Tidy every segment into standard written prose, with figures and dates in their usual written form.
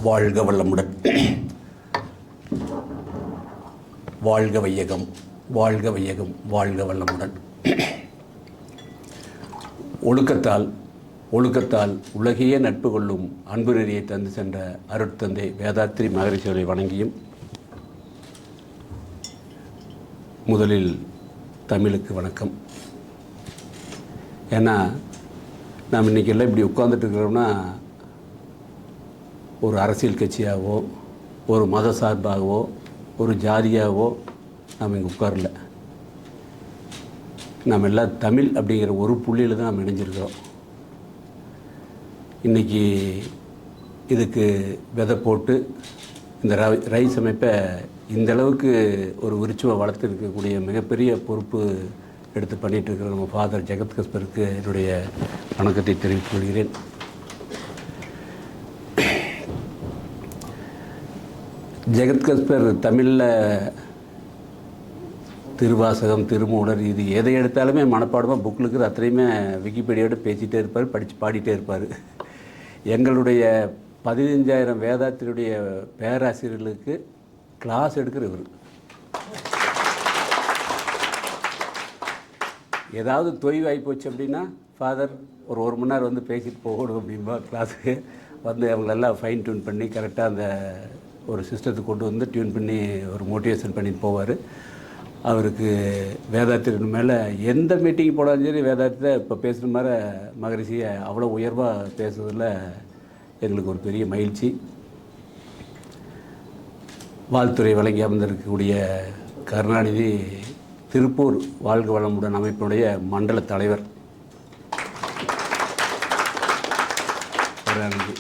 வாழ்க வளமுடன். வாழ்க வையகம், வாழ்க வையகம், வாழ்க வளமுடன். ஒழுக்கத்தால் உலகையே நட்பு கொள்ளும் அன்பு நெறியை தந்து சென்ற அருட்தந்தை வேதாத்ரி மகரிஷிகளை வணங்கியும், முதலில் தமிழுக்கு வணக்கம். ஏன்னா நாம் இன்றைக்கெல்லாம் இப்படி உட்கார்ந்துட்டு இருக்கிறோம்னா, ஒரு அரசியல் கட்சியாகவோ, ஒரு மத சார்பாகவோ, ஒரு ஜாதியாகவோ நாம் இங்கே உட்காரல. நாம் எல்லாம் தமிழ் அப்படிங்கிற ஒரு புள்ளியில் தான் நாம் இணைஞ்சிருக்கிறோம். இன்றைக்கி இதுக்கு விதை போட்டு இந்த ரைஸ் அமைப்பை இந்தளவுக்கு ஒரு விருட்சமாக வளர்த்துருக்கக்கூடிய மிகப்பெரிய பொறுப்பு எடுத்து பண்ணிகிட்ருக்கிற நம்ம ஃபாதர் ஜெகத் கஸ்பருக்கு என்னுடைய வணக்கத்தை தெரிவித்துக் கொள்கிறேன். ஜெகத் கஸ்பர் தமிழில் திருவாசகம், திருமூலர், இது எதை எடுத்தாலுமே மனப்பாடமாக புக்கில் இருக்கிற அத்தனையுமே விக்கிபீடியோடு பேசிகிட்டே இருப்பார், படித்து பாடிட்டே இருப்பார். எங்களுடைய 15,000 வேதாத்தினுடைய பேராசிரியர்களுக்கு கிளாஸ் எடுக்கிற இவர். ஏதாவது தொய்வாகி போச்சு அப்படின்னா, ஃபாதர் ஒரு மணி நேரம் வந்து பேசிட்டு போகணும் அப்படின்பா. கிளாஸுக்கு வந்து அவங்களெல்லாம் ஃபைன் டியூன் பண்ணி கரெக்டாக அந்த ஒரு சிஸ்டத்துக்கு கொண்டு வந்து டியூன் பண்ணி ஒரு மோட்டிவேஷன் பண்ணிட்டு போவார். அவருக்கு வேதாத்திரின் மேலே எந்த மீட்டிங் போனாலும் சரி, வேதாத்திரத்தை இப்போ பேசுகிற மாதிரி மகரிஷியை அவ்வளோ உயர்வாக பேசுறதில் எங்களுக்கு ஒரு பெரிய மகிழ்ச்சி. வாழ்த்துறை வழங்கி அமர்ந்திருக்கக்கூடிய கருணாநிதி திருப்பூர் வாழ்க வளமுடன் அமைப்பினுடைய மண்டல தலைவர் கருணாநிதி,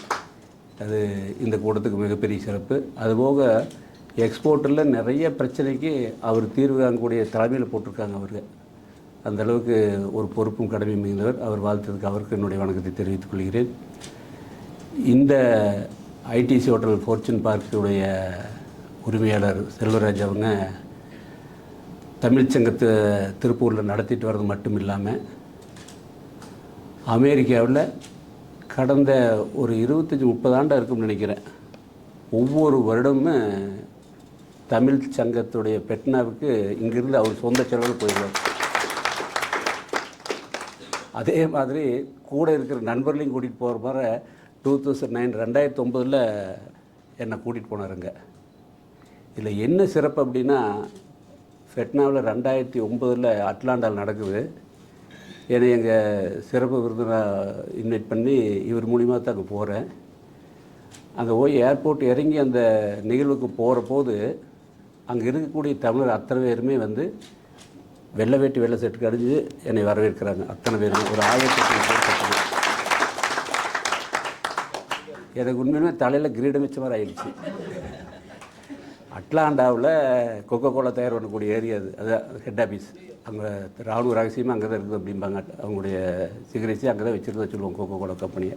அது இந்த கூட்டத்துக்கு மிகப்பெரிய சிறப்பு. அதுபோக எக்ஸ்போர்ட்டில் நிறைய பிரச்சனைக்கு அவர் தீர்வு காணக்கூடிய தலைமையில் போட்டிருக்காங்க. அவருக்கு அந்தளவுக்கு ஒரு பொறுப்பும் கடமையும் மிகுந்தவர். அவர் வாழ்த்ததுக்கு அவருக்கு என்னுடைய வணக்கத்தை தெரிவித்துக் கொள்கிறேன். இந்த ஐடிசி ஹோட்டல் ஃபார்ச்சூன் பார்க்குடைய உரிமையாளர் செல்வராஜ் அவங்க தமிழ்ச்சங்கத்தை திருப்பூரில் நடத்திட்டு வர்றது மட்டும் இல்லாமல், அமெரிக்காவில் கடந்த ஒரு 25-30 ஆண்டாக இருக்கும்னு நினைக்கிறேன், ஒவ்வொரு வருடமும் தமிழ் சங்கத்துடைய பெட்னாவுக்கு இங்கிருந்து அவர் சொந்த செலவில் போயிடுவார். அதே மாதிரி கூட இருக்கிற நண்பர்களையும் கூட்டிகிட்டு போகிற மாதிரி 2009 என்னை கூட்டிகிட்டு போனாருங்க. இதில் என்ன சிறப்பு அப்படின்னா, ஃபெட்னாவில் 2009 அட்லாண்டாவில் நடக்குது. என்னை எங்கள் சிறப்பு விருந்தினராக இன்வைட் பண்ணி இவர் மூலிமா தான் அங்கே போகிறேன். அங்கே போய் ஏர்போர்ட் இறங்கி அந்த நிகழ்வுக்கு போகிற போது அங்கே இருக்கக்கூடிய தமிழர் அத்தனை பேருமே வந்து வெள்ளை வேட்டி வெள்ளை செட்டுக்கு அடிஞ்சு என்னை வரவேற்கிறாங்க. அத்தனை பேருமே ஒரு 1000 பேர். எனக்கு உண்மையுமே தலையில் கிரீடம் வச்ச மாதிரி ஆயிடுச்சு. அட்லாண்டாவில் கொக்கோ கோலா தயார் பண்ணக்கூடிய ஏரியா அதுதான் ஹெட் ஆஃபீஸ். அங்கே ராணுவ ரகசியமாக அங்கே தான் இருக்குது அப்படிம்பாங்க. அவங்களுடைய சிகரெட்ஸி அங்கே தான் வச்சுருந்தா சொல்லுவோம் கொக்கோ கோலா கம்பெனியை.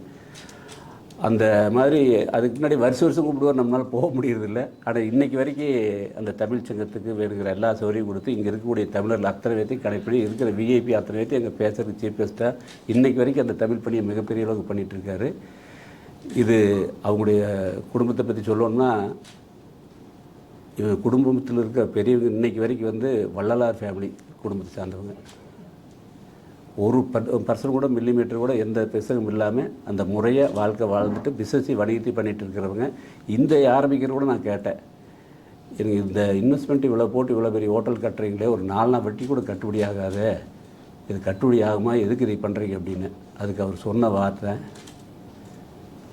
அந்த மாதிரி அதுக்கு முன்னாடி வருஷம் கூப்பிடுவார், நம்மளால் போக முடியறதில்லை. ஆனால் இன்றைக்கி வரைக்கும் அந்த தமிழ் சங்கத்துக்கு வேணுங்கிற எல்லா சௌகரியம் கொடுத்து இங்கே இருக்கக்கூடிய தமிழர்கள் அத்தனை பேர்த்தையும் கடைப்பிடி இருக்கிற விஐபி அத்தனை பேர்த்தையும் எங்கள் பேசுகிறதுக்கு சீஃப் கெஸ்ட்டாக இன்றைக்கி வரைக்கும் அந்த தமிழ் பணியை மிகப்பெரிய அளவுக்கு பண்ணிகிட்ருக்காரு. இது அவங்களுடைய குடும்பத்தை பற்றி சொல்லணும்னா, இவங்க குடும்பத்தில் இருக்க பெரியவங்க இன்றைக்கி வரைக்கும் வந்து வள்ளலார் ஃபேமிலி குடும்பத்தை சார்ந்தவங்க. ஒரு பர்சன் கூட மில்லிமீட்டர் கூட எந்த பிசகும் இல்லாமல் அந்த முறையை வாழ்க்கை வாழ்ந்துட்டு பிஸ்னஸை வணிகத்தை பண்ணிகிட்டு இருக்கிறவங்க. இந்த ஆரம்பிக்கிற கூட நான் கேட்டேன், எனக்கு இந்த இன்வெஸ்ட்மெண்ட் இவ்வளோ போட்டு இவ்வளோ பெரிய ஹோட்டல் கட்டுறீங்களே, ஒரு 4 நாள் வட்டி கூட கட்டுப்படி ஆகாது, இது கட்டுப்படி ஆகுமா, எதுக்கு இதை பண்ணுறீங்க அப்படின்னு. அதுக்கு அவர் சொன்ன வார்த்தை,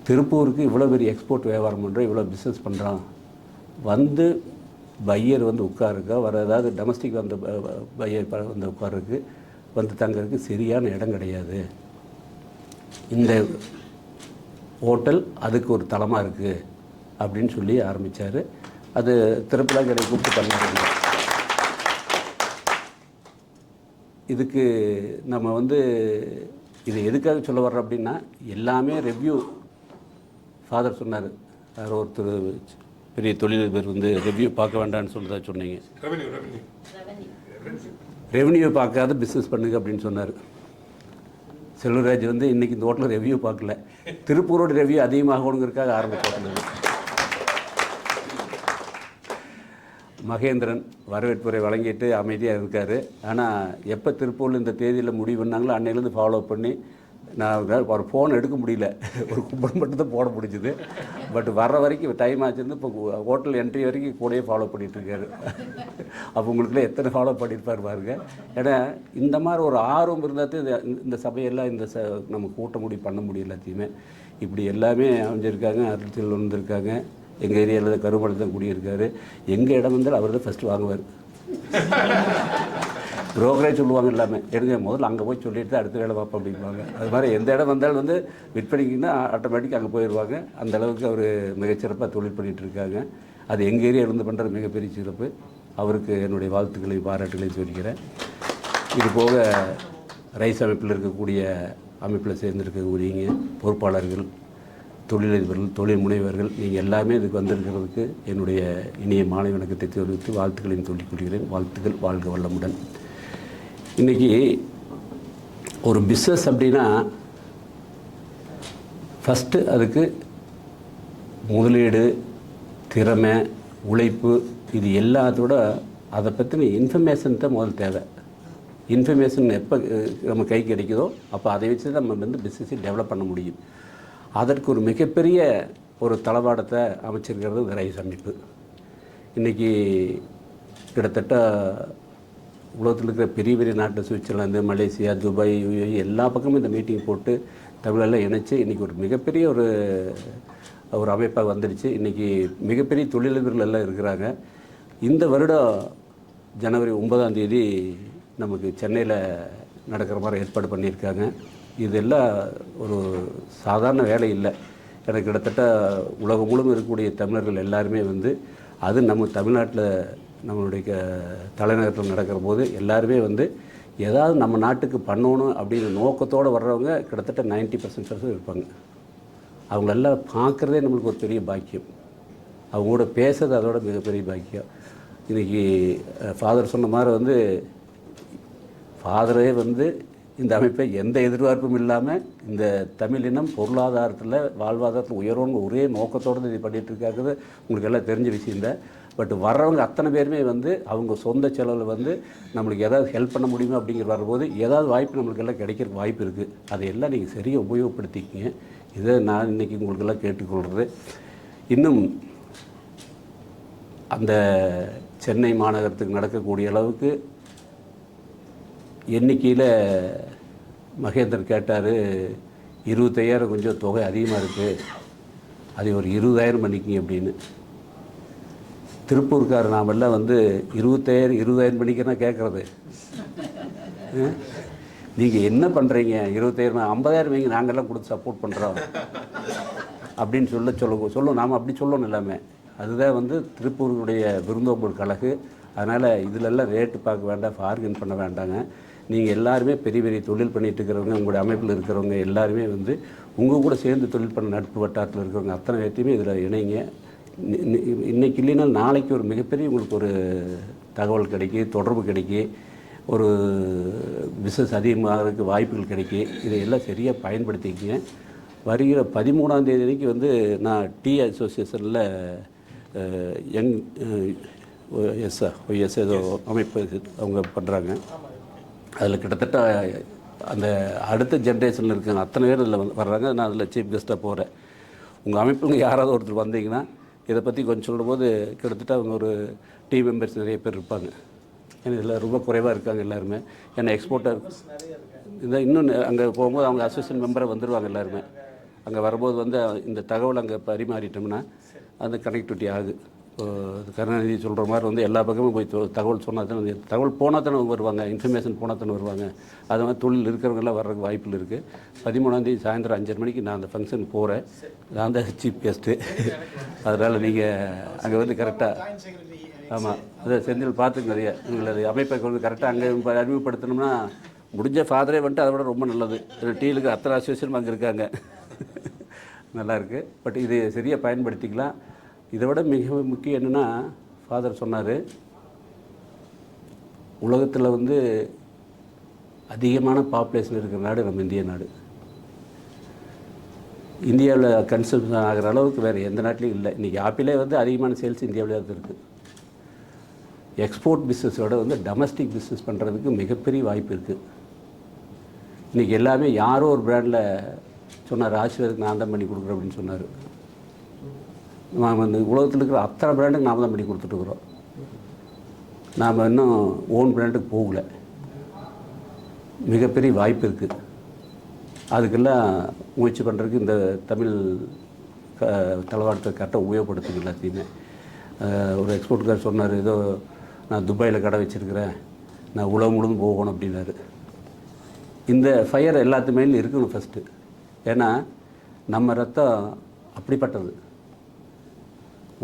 திருப்பூருக்கு இவ்வளோ பெரிய எக்ஸ்போர்ட் வியாபாரம் பண்ணுறோம், இவ்வளோ பிஸ்னஸ் பண்ணுறோம், வந்து பையர் வந்து உட்காருக்கா, வர ஏதாவது டொமஸ்டிக் வந்த பையர் வந்து உட்காருக்கு வந்து தங்கிறதுக்கு சரியான இடம் கிடையாது. இந்த ஹோட்டல் அதுக்கு ஒரு தளமாக இருக்குது அப்படின்னு சொல்லி ஆரம்பித்தார். அது திருப்பலாம் கடை கூப்பிட்டு பண்ணாங்க. இதுக்கு நம்ம வந்து இதை எதுக்காக சொல்ல வர்றோம் அப்படின்னா, எல்லாமே ரெவ்யூ. ஃபாதர் சொன்னார், யாரோ ஒருத்தர் பெரிய தொழிலதிபர் வந்து ரெவ்யூ பார்க்க வேண்டாம்னு சொல்லிதான் சொன்னீங்க, ரெவன்யூ பார்க்காத பிஸ்னஸ் பண்ணுங்க அப்படின்னு சொன்னார். செல்வராஜ் வந்து இன்றைக்கி இந்த ஹோட்டலில் ரெவ்யூ பார்க்கல, திருப்பூரோட ரெவ்யூ அதிகமாகணுங்கிறதுக்காக ஆரம்பிச்சு. மகேந்திரன் வரவேற்புரை வழங்கிட்டு அமைதியாக இருக்கார். ஆனால் எப்போ திருப்பூரில் இந்த தேதியில் முடிவு பண்ணாங்களோ அன்னையிலேருந்து ஃபாலோ பண்ணி நான் ஒரு ஃபோன் எடுக்க முடியல, ஒரு கும்பல் மட்டும் தான் போட முடிஞ்சுது. பட் வர்ற வரைக்கும் டைம் ஆச்சுருந்து இப்போ ஹோட்டல் என்ட்ரி வரைக்கும் கூடயே ஃபாலோ பண்ணிகிட்ருக்காரு. அப்போ உங்களுக்குலாம் எத்தனை ஃபாலோ பண்ணியிருப்பார் பாருங்க. ஏன்னா இந்த மாதிரி ஒரு ஆர்வம் இருந்தால் தான் இந்த சபையெல்லாம் நம்ம கூட்ட முடிவு பண்ண முடியும். எல்லாத்தையுமே இப்படி எல்லாமே அமைஞ்சிருக்காங்க. அரசியல் வந்திருக்காங்க. எங்கள் ஏரியாவில் கருமலை தான் குடியிருக்காரு. எங்கள் இடம் வந்தால் அவர் தான் ஃபஸ்ட்டு வாங்குவார். புரோக்கரேஜ் சொல்லுவாங்க எல்லாமே, எடுங்க முதல்ல அங்கே போய் சொல்லிட்டு தான் அடுத்த வேலை பார்ப்போம் அப்படிம்பாங்க. அது மாதிரி எந்த இடம் வந்தாலும் வந்து விற்பனைக்குன்னா ஆட்டோமேட்டிக்காக அங்கே போயிடுவாங்க. அந்த அளவுக்கு அவர் மிகச்சிறப்பாக தொழில் பண்ணிகிட்ருக்காங்க. அது எங்கள் ஏரியாவில் இருந்து பண்ணுற மிகப்பெரிய சிறப்பு. அவருக்கு என்னுடைய வாழ்த்துக்களையும் பாராட்டுகளையும் சொல்லிக்கிறேன். இது போக ரைஸ் அமைப்பில் இருக்கக்கூடிய அமைப்பில் சேர்ந்திருக்கக்கூடியங்க பொறுப்பாளர்கள், தொழிலதிபர்கள், தொழில் முனைவர்கள், நீங்கள் எல்லாமே இதுக்கு வந்திருக்கிறதுக்கு என்னுடைய இனிய மாலை வணக்கத்தை தெரிவித்து வாழ்த்துக்களையும் சொல்லிக் கொள்கிறேன். வாழ்த்துக்கள். வாழ்க வளமுடன். இன்றைக்கி ஒரு பிஸ்னஸ் அப்படின்னா ஃபஸ்ட்டு அதுக்கு முதலீடு, திறமை, உழைப்பு, இது எல்லாத்தோட அதை பற்றின இன்ஃபர்மேஷன் தான் முதல் தேவை. இன்ஃபர்மேஷன் எப்போ நம்ம கை கிடைக்குதோ அப்போ அதை வச்சு தான் நம்ம வந்து பிஸ்னஸை டெவலப் பண்ண முடியும். அதற்கு ஒரு மிகப்பெரிய ஒரு தளவாடத்தை அமைச்சிருக்கிறது இந்த ரைஸ் அமைப்பு. இன்றைக்கி கிட்டத்தட்ட உலகத்தில் இருக்கிற பெரிய பெரிய நாட்டு, சுவிட்சர்லாந்து, மலேசியா, துபாய், யுஏஇ எல்லா பக்கமும் இந்த மீட்டிங் போட்டு தமிழெல்லாம் இணைச்சி இன்றைக்கி ஒரு மிகப்பெரிய ஒரு அமைப்பாக வந்துடுச்சு. இன்றைக்கி மிகப்பெரிய தொழிலதிபர்கள் எல்லாம் இருக்கிறாங்க. இந்த வருடம் ஜனவரி 9ஆம் தேதி நமக்கு சென்னையில் நடக்கிற மாதிரி ஏற்பாடு பண்ணியிருக்காங்க. இதெல்லாம் ஒரு சாதாரண வேலை இல்லை. எனக்கு கிட்டத்தட்ட உலகம் முழுவதும் இருக்கக்கூடிய தமிழர்கள் எல்லாருமே வந்து அது நம்ம தமிழ்நாட்டில் நம்மளுடைய தலைநகரத்தில் நடக்கிற போது எல்லாருமே வந்து ஏதாவது நம்ம நாட்டுக்கு பண்ணணும் அப்படிங்கிற நோக்கத்தோடு வர்றவங்க கிட்டத்தட்ட 90% இருப்பாங்க. அவங்களெல்லாம் பார்க்குறதே நம்மளுக்கு ஒரு பெரிய பாக்கியம். அவங்களோட பேசுறது அதோட மிகப்பெரிய பாக்கியம். இன்றைக்கி ஃபாதர் சொன்ன மாதிரி வந்து ஃபாதரே வந்து இந்த அமைப்பை எந்த எதிர்பார்ப்பும் இல்லாமல் இந்த தமிழினம் பொருளாதாரத்தில், வாழ்வாதாரத்தில் உயர்வுங்க ஒரே நோக்கத்தோடு இது பண்ணிகிட்ருக்காங்கிறது உங்களுக்கு எல்லாம் தெரிஞ்ச விஷயந்தான். பட் வர்றவங்க அத்தனை பேருமே வந்து அவங்க சொந்த செலவில் வந்து நம்மளுக்கு ஏதாவது ஹெல்ப் பண்ண முடியுமா அப்படிங்கிற வரும்போது ஏதாவது வாய்ப்பு நம்மளுக்கு எல்லாம் கிடைக்கிறதுக்கு வாய்ப்பு இருக்குது. அதையெல்லாம் நீங்கள் சரியாக உபயோகப்படுத்திக்கிங்க. இதை நான் இன்றைக்கி உங்களுக்கெல்லாம் கேட்டுக்கொள்கிறது. இன்னும் அந்த சென்னை மாநகரத்துக்கு நடக்கக்கூடிய அளவுக்கு எண்ணிக்கையில் மகேந்திரன் கேட்டார், 25,000 கொஞ்சம் தொகை அதிகமாக இருக்குது, அதை ஒரு 20,000 பண்ணிக்கிங்க அப்படின்னு. திருப்பூர்கார் நாமெல்லாம் வந்து 20,000 பண்ணிக்கிறனா கேட்குறது. நீங்கள் என்ன பண்ணுறீங்க, 20,000 50,000 வைங்க, நாங்கள்லாம் கொடுத்து சப்போர்ட் பண்ணுறோம் அப்படின்னு சொல்லுவோம். நாம் அப்படி சொல்லணும் எல்லாமே. அதுதான் வந்து திருப்பூருடைய விருந்தோம்பல் கழகு. அதனால் இதிலெல்லாம் ரேட்டு பார்க்க வேண்டாம், பார்கன் பண்ண வேண்டாங்க. நீங்கள் எல்லாருமே பெரிய பெரிய தொழில் பண்ணிகிட்டு இருக்கிறவங்க, உங்களுடைய அமைப்பில் இருக்கிறவங்க எல்லாருமே வந்து உங்கள் கூட சேர்ந்து தொழில் பண்ண நட்பு வட்டாரத்தில் இருக்கிறவங்க அத்தனை பேர்த்தையுமே இதில் இணைங்க. இன்றைக்கி இல்லைன்னா நாளைக்கு ஒரு மிகப்பெரிய உங்களுக்கு ஒரு தகவல் கிடைக்கும், தொடர்பு கிடைக்கும், ஒரு பிஸ்னஸ் அதிகமாகிறதுக்கு வாய்ப்புகள் கிடைக்கும். இதையெல்லாம் சரியாக பயன்படுத்திக்கங்க. வருகிற 13ஆம் தேதி அன்றைக்கி வந்து நான் டீ அசோசியேஷனில் யங் ஒய்எஸ் ஏதோ அமைப்பு அவங்க பண்ணுறாங்க. அதில் கிட்டத்தட்ட அந்த அடுத்த ஜென்ரேஷனில் இருக்காங்க அத்தனை பேர் இதில் வர்றாங்க. நான் அதில் சீஃப் கெஸ்ட்டாக போகிறேன். உங்கள் அமைப்புங்க யாராவது ஒருத்தர் வந்தீங்கன்னா இதை பற்றி கொஞ்சம் சொல்லும்போது கிட்டத்தட்ட அவங்க ஒரு டீம் மெம்பர்ஸ் நிறைய பேர் இருப்பாங்க. ஏன்னா இதில் ரொம்ப குறைவாக இருக்காங்க எல்லாருமே. ஏன்னா எக்ஸ்போர்ட்டர் இதை இன்னும் அங்கே போகும்போது அவங்க அசோசியேஷன் மெம்பரை வந்துடுவாங்க எல்லாருமே. அங்கே வரும்போது வந்து இந்த தகவல் அங்கே பரிமாறிட்டோம்னா அந்த கனெக்டிவிட்டி ஆகுது. இப்போது கருணாநிதி சொல்கிற மாதிரி வந்து எல்லா பக்கமும் போய் தகவல் சொன்னால் தானே, தகவல் போனால் தானே வருவாங்க, இன்ஃபர்மேஷன் போனால் தானே வருவாங்க. அது மாதிரி தொழில் இருக்கிறவங்கெல்லாம் வர்றதுக்கு வாய்ப்பில் இருக்குது. 13ஆம் தேதி சாயந்தரம் 5:30 மணிக்கு நான் அந்த ஃபங்க்ஷனுக்கு போகிறேன். நான் தான் சீஃப் கெஸ்ட்டு. அதனால் நீங்கள் அங்கே வந்து கரெக்டாக ஆமாம் அதை செந்தில் பார்த்துக்கு நிறைய உங்களது அமைப்பை வந்து கரெக்டாக அங்கே அறிமுகப்படுத்தணும்னா முடிஞ்ச ஃபாதரே வந்துட்டு அதை விட ரொம்ப நல்லது. டீலுக்கு அத்தனை அசோசியேஷன் அங்கே இருக்காங்க. நல்லாயிருக்கு. பட் இது சரியாக பயன்படுத்திக்கலாம். இதை விட மிக முக்கியம் என்னென்னா, ஃபாதர் சொன்னார், உலகத்தில் வந்து அதிகமான பாப்புலேஷன் இருக்கிற நாடு நம்ம இந்திய நாடு. இந்தியாவில் கன்சம்ஷன் ஆகிற அளவுக்கு வேறு எந்த நாட்டிலையும் இல்லை. இன்றைக்கி ஆப்பிளே வந்து அதிகமான சேல்ஸ் இந்தியாவிலே தான் இருக்குது. எக்ஸ்போர்ட் பிஸ்னஸோட வந்து டொமஸ்டிக் பிஸ்னஸ் பண்ணுறதுக்கு மிகப்பெரிய வாய்ப்பு இருக்குது. இன்றைக்கி எல்லாமே யாரோ ஒரு பிராண்டில் சொன்னார், ஆசீர்வாதுக்கு நான் தான் பண்ணி கொடுக்குறேன் அப்படின்னு சொன்னார். நாம் வந்து உலகத்தில் இருக்கிற அத்தனை பிராண்டுக்கு நாம் தான் பண்ணி கொடுத்துட்ருக்குறோம். நாம் இன்னும் ஓன் பிராண்டுக்கு போகல. மிகப்பெரிய வாய்ப்பு இருக்குது. அதுக்கெல்லாம் முயற்சி பண்ணுறதுக்கு இந்த தமிழ் தளவாடத்தை கரெக்டாக உபயோகப்படுத்துங்க எல்லாத்தையுமே. ஒரு எக்ஸ்போர்ட்டுக்கார் சொன்னார், ஏதோ நான் துபாயில் கடை வச்சுருக்கிறேன், நான் உலகம் முழுதும் போகணும் அப்படின்னாரு. இந்த ஃபயர் எல்லாத்துமேலும் இருக்கணும் ஃபஸ்ட்டு. ஏன்னா நம்ம ரத்தம் அப்படிப்பட்டது.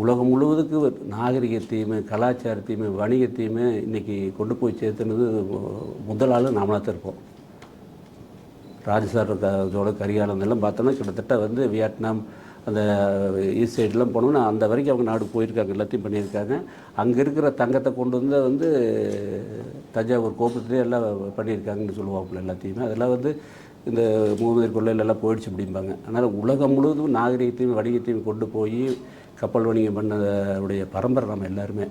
உலகம் முழுவதுக்கு நாகரிகத்தையுமே கலாச்சாரத்தையுமே வணிகத்தையுமே இன்றைக்கி கொண்டு போய் சேர்த்துனது முதல் ஆள் நாமளாக தான் இருப்போம். ராஜசாரோட கரிகாலம் எல்லாம் பார்த்தோன்னா கிட்டத்தட்ட வந்து வியட்நாம் அந்த ஈஸ்ட் சைட்லாம் போனோம்னா அந்த வரைக்கும் அவங்க நாடு போயிருக்காங்க, எல்லாத்தையும் பண்ணியிருக்காங்க. அங்கே இருக்கிற தங்கத்தை கொண்டு வந்து தஞ்சாவூர் கோபுரத்துலேயே எல்லாம் பண்ணியிருக்காங்கன்னு சொல்லுவாப்புல எல்லாத்தையுமே. அதெல்லாம் வந்து இந்த முகமது கொள்ளையிலெல்லாம் போயிடுச்சு அப்படிம்பாங்க. அதனால் உலகம் முழுவதும் நாகரிகத்தையும் வணிகத்தையும் கொண்டு போய் கப்பல் வணிகம் பண்ணதுடைய பரம்பரை நம்ம எல்லாருமே.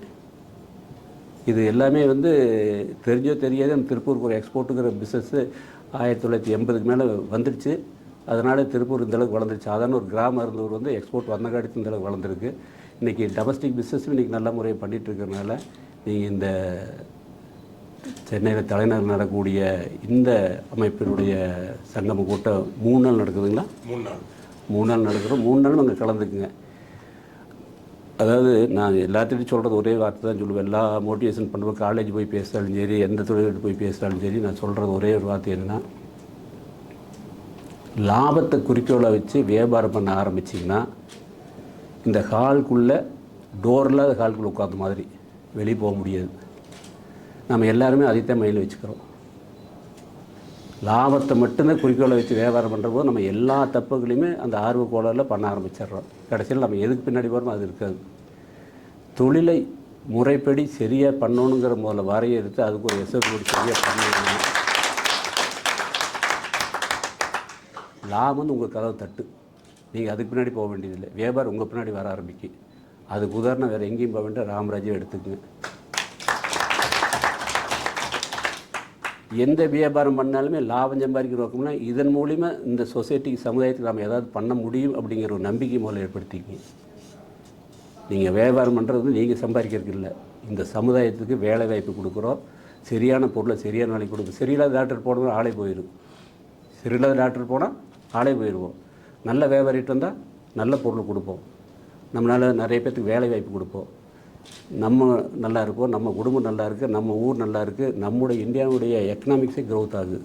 இது எல்லாமே வந்து தெரிஞ்சோ தெரியாத நம்ம திருப்பூருக்கு ஒரு எக்ஸ்போர்ட்டுங்கிற பிஸ்னஸ்ஸு 1980க்கு மேலே வந்துடுச்சு. அதனால் திருப்பூர் இந்தளவுக்கு வளர்ந்துருச்சு. சாதாரண ஒரு கிராமம் இருந்தவர் வந்து எக்ஸ்போர்ட் வந்த காலத்து இந்தளவுக்கு வளர்ந்துருக்கு. இன்றைக்கி டொமஸ்டிக் பிஸ்னஸும் இன்றைக்கி நல்ல முறையை பண்ணிகிட்ருக்கிறதுனால நீங்கள் இந்த சென்னையில் தலைநகர் நடக்கக்கூடிய இந்த அமைப்பினுடைய சங்கம கூட்டம் 3 நாள் நடக்குதுங்களா? 3 நாள் நடக்கிறோம். 3 நாளும் அங்கே கலந்துக்குங்க. அதாவது நான் எல்லாத்தையும் சொல்கிறது ஒரே வார்த்தை தான் சொல்லுவேன். எல்லா மோட்டிவேஷன் பண்ணுவேன். காலேஜ் போய் பேசினாலும் சரி, எந்த தொழில்கிட்ட போய் பேசினாலும் சரி, நான் சொல்கிறது ஒரே ஒரு வார்த்தை என்னென்னா, லாபத்தை குறிக்கோளை வச்சு வியாபாரம் பண்ண ஆரம்பிச்சிங்கன்னா இந்த ஹால்குள்ளே டோரில் அது ஹால்குள்ளே உட்காந்த மாதிரி வெளியே போக முடியாது. நம்ம எல்லாருமே அதைத்தான் மைண்டில் வச்சுக்கிறோம். லாபத்தை மட்டும்தான் குறிக்கோளை வச்சு வியாபாரம் பண்ணுற போது நம்ம எல்லா தப்புகளையுமே அந்த ஆர்வ கோளாறில் பண்ண ஆரம்பிச்சிடுறோம். கடைசியில் நம்ம எதுக்கு பின்னாடி போகிறோமோ அது இருக்காது. தொழிலை முறைப்படி சரியாக பண்ணணுங்கிற முதல்ல வரையறுத்து அதுக்கு ஒரு எஸ்எஸ்ஓடி சரியாக பண்ணணும். லாபம் வந்து உங்கள் கதவை தட்டு, நீங்கள் அதுக்கு பின்னாடி போக வேண்டியதில்லை. வியாபாரம் உங்கள் பின்னாடி வர ஆரம்பிக்கு. அதுக்கு உதாரணம் வேறு எங்கேயும் போக வேண்டிய ராமராஜ்யம் எடுத்துக்குங்க. எந்த வியாபாரம் பண்ணாலுமே லாபம் சம்பாதிக்கிற நோக்கம்னா இதன் மூலிமா இந்த சொசைட்டிக்கு சமுதாயத்துக்கு நம்ம ஏதாவது பண்ண முடியும் அப்படிங்கிற ஒரு நம்பிக்கை முதல்ல ஏற்படுத்திக்கிங்க. நீங்கள் வியாபாரம் பண்ணுறது நீங்கள் சம்பாதிக்கிறதுக்கு இல்லை, இந்த சமுதாயத்துக்கு வேலை வாய்ப்பு கொடுக்குறோம். சரியான பொருளை சரியான நாளைக்கு கொடுக்கும். சரியில்லாத டாக்டர் போனோம்னா ஆளே போயிடும். சரியில்லாத டாக்டர் போனால் ஆளே போயிடுவோம். நல்ல வியாபாரிட்டு வந்தால் நல்ல பொருள் கொடுப்போம். நம்மளால் நிறைய பேர்த்துக்கு வேலை வாய்ப்பு கொடுப்போம். நம்ம நல்லா இருப்போம், நம்ம குடும்பம் நல்லா இருக்குது, நம்ம ஊர் நல்லா இருக்குது, நம்முடைய இந்தியாவுடைய எக்கனாமிக்ஸே க்ரோத் ஆகுது.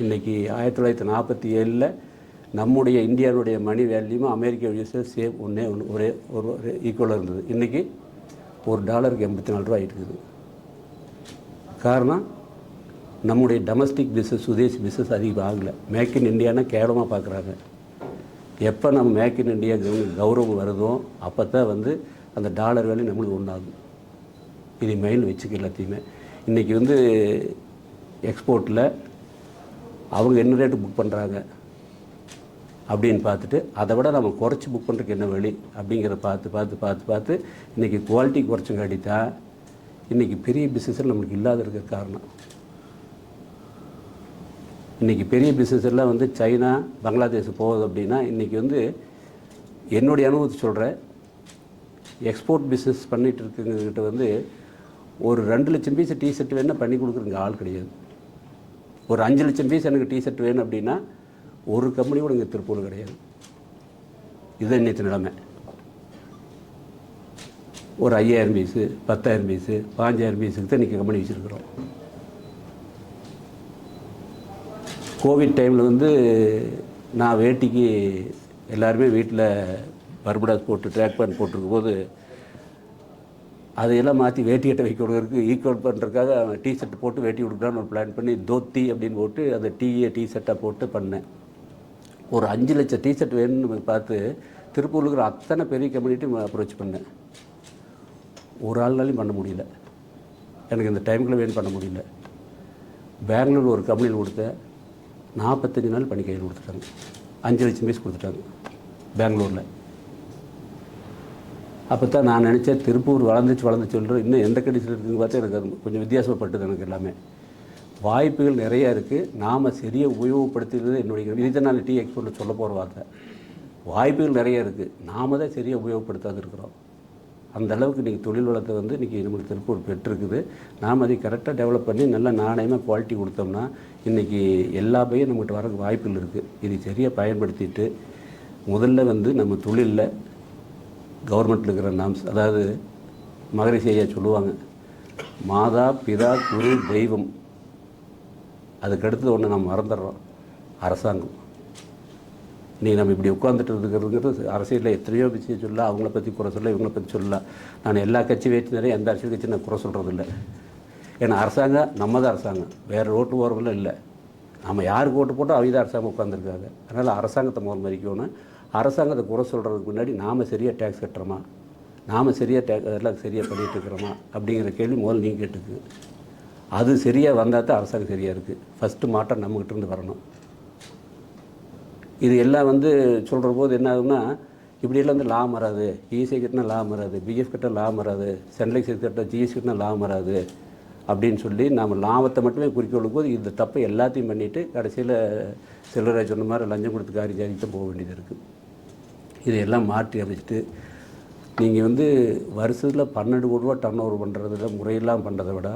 இன்றைக்கி 1947 நம்முடைய இந்தியாவுடைய மணி வேல்யூமும் அமெரிக்கா யூஎஸ்எஸ் சேம் ஒரே ஈக்குவலாக இருந்தது. இன்றைக்கி $1 $84 ஆகிட்டுருக்குது. காரணம் நம்முடைய டொமஸ்டிக் பிஸ்னஸ் சுதேசி பிஸ்னஸ் அதிகம் ஆகலை. மேக் இன் இண்டியானா கேவலமாக பார்க்குறாங்க. எப்போ நம்ம மேக் இன் இண்டியா கௌரவம் வருதோ அப்போ தான் வந்து அந்த டாலர் வேல்யூ நம்மளுக்கு ஒன்றாகும். இது மைண்டில் வச்சுக்க எல்லாத்தையுமே. இன்றைக்கி வந்து எக்ஸ்போர்ட்டில் அவங்க என்ன ரேட்டு புக் பண்ணுறாங்க அப்படின்னு பார்த்துட்டு அதை விட நம்ம குறைச்சி புக் பண்ணுறதுக்கு என்ன வழி அப்படிங்கிறத பார்த்து இன்றைக்கி குவாலிட்டி குறைச்சங்காட்டி தான் இன்றைக்கி பெரிய பிஸ்னஸில் நம்மளுக்கு இல்லாத இருக்கிற காரணம். இன்றைக்கி பெரிய பிஸ்னஸ் எல்லாம் வந்து சைனா பங்களாதேஷ் போகுது அப்படின்னா இன்றைக்கி வந்து என்னுடைய அனுபவத்தை சொல்கிறேன். எக்ஸ்போர்ட் பிஸ்னஸ் பண்ணிகிட்டு இருக்குங்கிட்ட வந்து ஒரு 2 லட்சம் பீஸ் டிஷர்ட் வேணும்னா பண்ணி கொடுக்குறங்க ஆள் கிடையாது. ஒரு 5 லட்சம் பீஸ் எனக்கு டிஷர்ட் வேணும் அப்படின்னா ஒரு கம்பெனி கூட இங்கே திருப்பூர் கிடையாது. இதுதான் இன்னைக்கு நிலைமை. ஒரு 5000 பீஸு 10,000 பீஸு 15,000 பீஸுக்கு தான் இன்றைக்கி கம்பெனி வச்சுருக்குறோம். கோவிட் டைமில் வந்து நான் வேட்டிக்கு எல்லாருமே வீட்டில் பர்படாஸ் போட்டு ட்ராக் பேண்ட் போட்டிருக்கும் போது அதையெல்லாம் மாற்றி வேட்டி கட்டை வைக்க கொடுக்குறதுக்கு ஈக்குவல் பண்ணுறதுக்காக டிஷர்ட் போட்டு வேட்டி கொடுக்குறான்னு ஒரு பிளான் பண்ணி தோத்தி அப்படின்னு போட்டு அந்த டிஷர்ட்டாக போட்டு பண்ணேன். ஒரு 5 லட்சம் டிஷர்ட் வேணும்னு பார்த்து திருப்பூரில் இருக்கிற அத்தனை பெரிய கம்யூனிட்டி அப்ரோச் பண்ணேன். ஒரு ஆள்னாலையும் பண்ண முடியல. எனக்கு இந்த டைமுக்குள்ளே வேணும் பண்ண முடியல. பெங்களூர் ஒரு கம்பெனியில் கொடுத்தேன். 45 நாள் பண்ணி கையில் கொடுத்துட்டாங்க. 5 லட்சம் பீஸ் கொடுத்துட்டாங்க பெங்களூரில். அப்போ தான் நான் நினச்சேன் திருப்பூர் வளர்ந்து சொல்கிறேன், இன்னும் எந்த கண்டிஷனில் இருக்குதுன்னு பார்த்தா எனக்கு அது கொஞ்சம் வித்தியாசப்பட்டது. எனக்கு எல்லாமே வாய்ப்புகள் நிறையா இருக்குது, நாம் சரியாக உபயோகப்படுத்துகிறது என்னுடைய இதை நான் டீ எக்ஸ்போர்ட்டில் சொல்ல போகிற வார்த்தை. வாய்ப்புகள் நிறையா இருக்குது, நாம் தான் சரியாக உபயோகப்படுத்தாது இருக்கிறோம். அந்த அளவுக்கு இன்றைக்கி தொழில் வளத்தை வந்து இன்றைக்கி நம்மளுக்கு திருப்பூர் பெற்றிருக்குது. நாம் அதை கரெக்டாக டெவலப் பண்ணி நல்ல நாணயமாக குவாலிட்டி கொடுத்தோம்னா இன்றைக்கி எல்லா பையும் நம்மகிட்ட வரக்கு வாய்ப்புகள் இருக்குது. இதை சரியாக பயன்படுத்திட்டு முதல்ல வந்து நம்ம தொழிலில் கவர்மெண்ட்டில் இருக்கிற நாம்ஸ், அதாவது மகரிஷி ஐயா சொல்லுவாங்க, மாதா பிதா குரு தெய்வம், அதுக்கடுத்து ஒன்று நம்ம மறந்துடுறோம், அரசாங்கம். இன்றைக்கி நம்ம இப்படி உட்காந்துட்டு இருக்கிறதுங்கிறது அரசியலில் எத்தனையோ விஷயம் சொல்ல, அவங்கள பற்றி குறை சொல்ல, இவங்கள பற்றி சொல்லலாம். நான் எல்லா கட்சி வேற்றினரையும் எந்த அரசியல் கட்சி நான் குறை சொல்கிறதில்ல. ஏன்னா அரசாங்கம் நம்ம தான் அரசாங்கம், வேறு ஓட்டு போகிறவங்களும் இல்லை. நம்ம யாருக்கு ஓட்டு போட்டோம் அவங்க தான் அரசாங்கம் உட்காந்துருக்காங்க. அதனால் அரசாங்கத்தை முதல் மதிக்கணும். அரசாங்கத்தை குறை சொல்கிறதுக்கு முன்னாடி நாம் சரியாக டேக்ஸ் கட்டுறோமா, நாம் சரியாக எல்லாம் சரியாக பண்ணிகிட்டு இருக்கிறோமா அப்படிங்கிற கேள்வி முதல்ல நீங்கள் கேட்டுக்கு. அது சரியாக வந்தால் தான் அரசாங்கம் சரியாக இருக்குது. ஃபஸ்ட்டு மாற்றம் நம்மகிட்டேருந்து வரணும். இது எல்லாம் வந்து சொல்கிற போது என்ன ஆகுதுன்னா, இப்படியெல்லாம் வந்து லாபம் வராது, இஎஸ்ஐ கட்டினா லாபம் வராது, பிஎஃப் கட்டினா லாபம் வராது, சென்ட்ரல் எக்ஸைஸ் கட்டினா ஜிஎஸ்டி கட்டினா லாபம் வராது அப்படின்னு சொல்லி நம்ம லாபத்தை மட்டுமே குறிக்கொள்ளும் போது இந்த தப்பை எல்லாத்தையும் பண்ணிவிட்டு கடைசியில் சில்லறை சொன்ன மாதிரி லஞ்சம் கொடுத்து காரி ஜாதிக்கு போக வேண்டியது இருக்குது. இதையெல்லாம் மாற்றி அமைச்சிட்டு நீங்கள் வந்து வருஷத்தில் 12 கோடி ரூபா டர்ன் ஓவர் பண்ணுறதுல முறையெல்லாம் பண்ணுறதை விட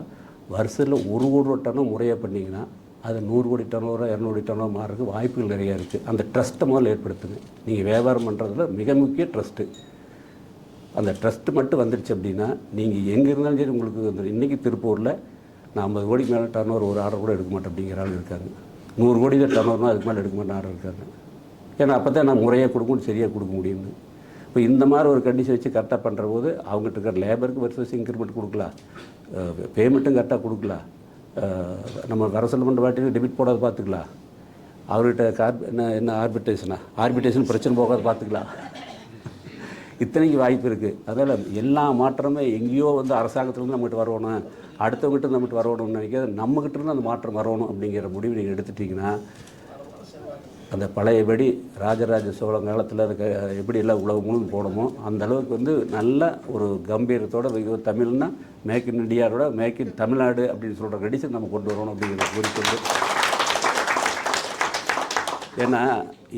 வருஷத்தில் 1 கோடி ரூபா டர்ன் முறையாக பண்ணிங்கன்னா அது 100 கோடி டர்ன் ஓவரோ 200 கோடி டர்ன் ஓவர் மாறதுக்கு வாய்ப்புகள் நிறையா இருக்குது. அந்த ட்ரஸ்ட்டை முதல்ல ஏற்படுத்துங்க. நீங்கள் வியாபாரம் பண்ணுறதுல மிக முக்கிய ட்ரஸ்ட்டு. அந்த ட்ரஸ்ட்டு மட்டும் வந்துடுச்சு அப்படின்னா நீங்கள் எங்கே இருந்தாலும் சரி உங்களுக்கு வந்து இன்றைக்கி திருப்பூரில் நான் 50 கோடிக்கு மேலே டர்ன் ஓவர் ஒரு ஆர்டர் கூட எடுக்க மாட்டேன் அப்படிங்கிற ஆள் இருக்காங்க. 100 கோடி தான் டர்ன் ஓவர்னால் அதுக்கு மேலே எடுக்க மாட்டேன் ஆர்டர் இருக்காங்க. ஏன்னா அப்போ தான் நான் முறையாக கொடுக்கணும், சரியாக கொடுக்க முடியும்னு. இப்போ இந்த மாதிரி ஒரு கண்டிஷன் வச்சு கரெக்டாக பண்ணுற போது அவங்ககிட்ட இருக்கிற லேபருக்கு வருஷம் இன்க்ரிமெண்ட் கொடுக்கலாம், பேமெண்ட்டும் கரெக்டாக கொடுக்கலாம், நம்ம வர செலமெண்ட் வாட்டியில் டெபிட் போடாத பார்த்துக்கலாம், அவர்கிட்ட என்ன ஆர்பிட்ரேஷன் பிரச்சனை போகாத பார்த்துக்கலாம். இத்தனைக்கு வாய்ப்பு இருக்குது. அதனால் எல்லா மாற்றமே எங்கேயோ வந்து அரசாங்கத்துலேருந்து நம்மகிட்ட வரணும், அடுத்தவங்ககிட்ட நம்மகிட்ட வரணும்னு நினைக்காது, நம்மகிட்ட அந்த மாற்றம் வரணும் அப்படிங்கிற முடிவு நீங்கள் எடுத்துட்டிங்கன்னா அந்த பழையபடி ராஜராஜ சோழன் காலத்தில் அதுக்கு எப்படி எல்லாம் உலகம் முழுவதும் போடணுமோ அந்த அளவுக்கு வந்து நல்ல ஒரு கம்பீரத்தோடு தமிழ்னா மேக் இன் இண்டியாவோட மேக் இன் தமிழ்நாடு அப்படின்னு சொல்கிற கண்டிஷன் நம்ம கொண்டு வரணும் அப்படிங்கிறத குறிக்கொண்டு. ஏன்னா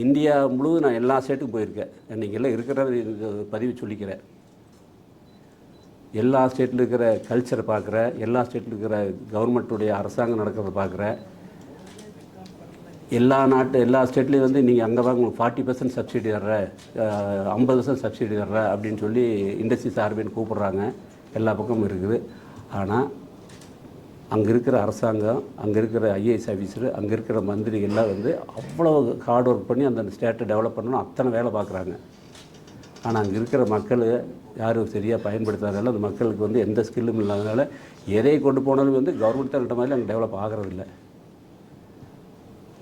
இந்தியா முழுவதும் நான் எல்லா ஸ்டேட்டுக்கும் போயிருக்கேன். இன்றைக்கி எல்லாம் இருக்கிற பதிவு சொல்லிக்கிறேன். எல்லா ஸ்டேட்டில் இருக்கிற கல்ச்சரை பார்க்குறேன், எல்லா ஸ்டேட்டில் இருக்கிற கவர்மெண்ட்டுடைய அரசாங்கம் நடக்கிறத பார்க்குறேன். எல்லா ஸ்டேட்லேயும் வந்து நீங்கள் அங்கே வாங்க உங்களுக்கு 40% சப்சிடி தர்ற, 50% சப்சிடி தர்ற அப்படின்னு சொல்லி இண்டஸ்ட்ரீஸ் ஆர்பின்னு கூப்பிட்றாங்க. எல்லா பக்கமும் இருக்குது. ஆனால் அங்கே இருக்கிற அரசாங்கம், அங்கே இருக்கிற ஐஏஎஸ் ஆஃபீஸரு, அங்கே இருக்கிற மந்திரி எல்லாம் வந்து அவ்வளோ ஹார்ட் ஒர்க் பண்ணி அந்த ஸ்டேட்டை டெவலப் பண்ணணும், அத்தனை வேலை பார்க்குறாங்க. ஆனால் அங்கே இருக்கிற மக்கள் யாரும் சரியாக பயன்படுத்தாதனால அந்த மக்களுக்கு வந்து எந்த ஸ்கில்லும் இல்லாதனால எதை கொண்டு போனாலும் வந்து கவர்மெண்ட் தள்ளிட்ட மாதிரி அங்கே டெவலப் ஆகிறதில்ல.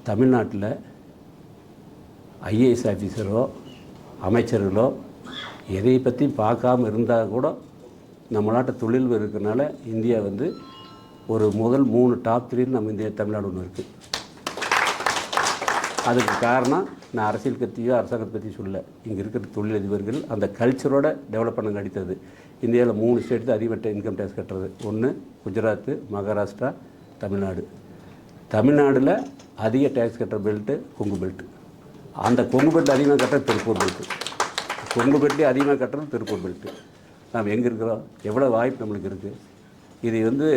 தமிழ்நாட்டில் ஐஏஎஸ் ஆஃபீஸரோ அமைச்சர்களோ எதை பற்றி பார்க்காம இருந்தால் கூட நம்ம நாட்டு தொழில் இருக்கிறனால இந்தியா வந்து ஒரு முதல் 3 டாப் 3 நம்ம இந்தியா தமிழ்நாடு ஒன்று இருக்குது. அதுக்கு காரணம் நான் அரசியல் கட்சியோ அரசாங்கத்தை பற்றி சொல்ல, இங்கே இருக்கிற தொழிலதிபர்கள் அந்த கல்ச்சரோட டெவலப் பண்ண அடித்தது. இந்தியாவில் 3 ஸ்டேட் தான் அதிகபட்ச இன்கம் டேக்ஸ் கட்டுறது. ஒன்று குஜராத், மகாராஷ்டிரா, தமிழ்நாடு. தமிழ்நாட்டில் அதிக டேக்ஸ் கட்டுற பெல்ட்டு கொங்கு பெல்ட்டு. அந்த கொங்கு பெல்ட் அதிகமாக கட்டுறது திருப்பூர் பெல்ட்டு. கொங்கு பெல்ட்டே அதிகமாக கட்டுறது திருப்பூர் பெல்ட்டு. நாம் எங்கே இருக்கிறோம், எவ்வளோ வாய்ப்பு நம்மளுக்கு இருக்குது. இது வந்து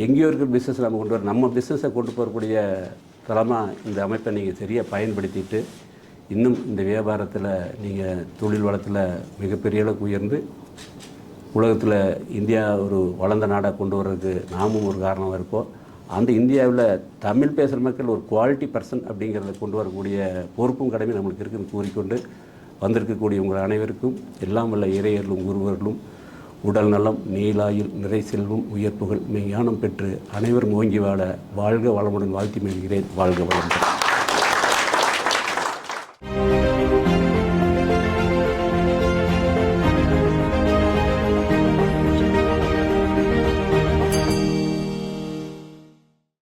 எங்கேயோ இருக்கிற பிஸ்னஸ் நம்ம கொண்டு வர, நம்ம பிஸ்னஸை கொண்டு போகக்கூடிய தளமாக இந்த அமைப்பை நீங்கள் சரியாக பயன்படுத்திட்டு இன்னும் இந்த வியாபாரத்தில் நீங்கள் தொழில் வளத்தில் மிகப்பெரிய அளவுக்கு உயர்ந்து உலகத்தில் இந்தியா ஒரு வளர்ந்த நாடாக கொண்டு வர்றதுக்கு நாமும் ஒரு காரணமாக இருப்போம். அந்த இந்தியாவில் தமிழ் பேசுகிற மக்கள் ஒரு குவாலிட்டி பர்சன் அப்படிங்கிறத கொண்டு வரக்கூடிய பொறுப்பும் கடமை நம்மளுக்கு இருக்குன்னு கூறிக்கொண்டு வந்திருக்கக்கூடிய உங்கள் அனைவருக்கும் எல்லாம் வல்ல இறையர்களும் குருவர்களும் உடல் நலம், நீலாயில், நிறை செல்வம், உயர்ப்புகள், மெய்ஞானம் பெற்று அனைவரும் ஓங்கி வாழ வாழ்க வளமுடன் வாழ்த்தி மகிழ்கிறேன். வாழ்க வளமுடன்.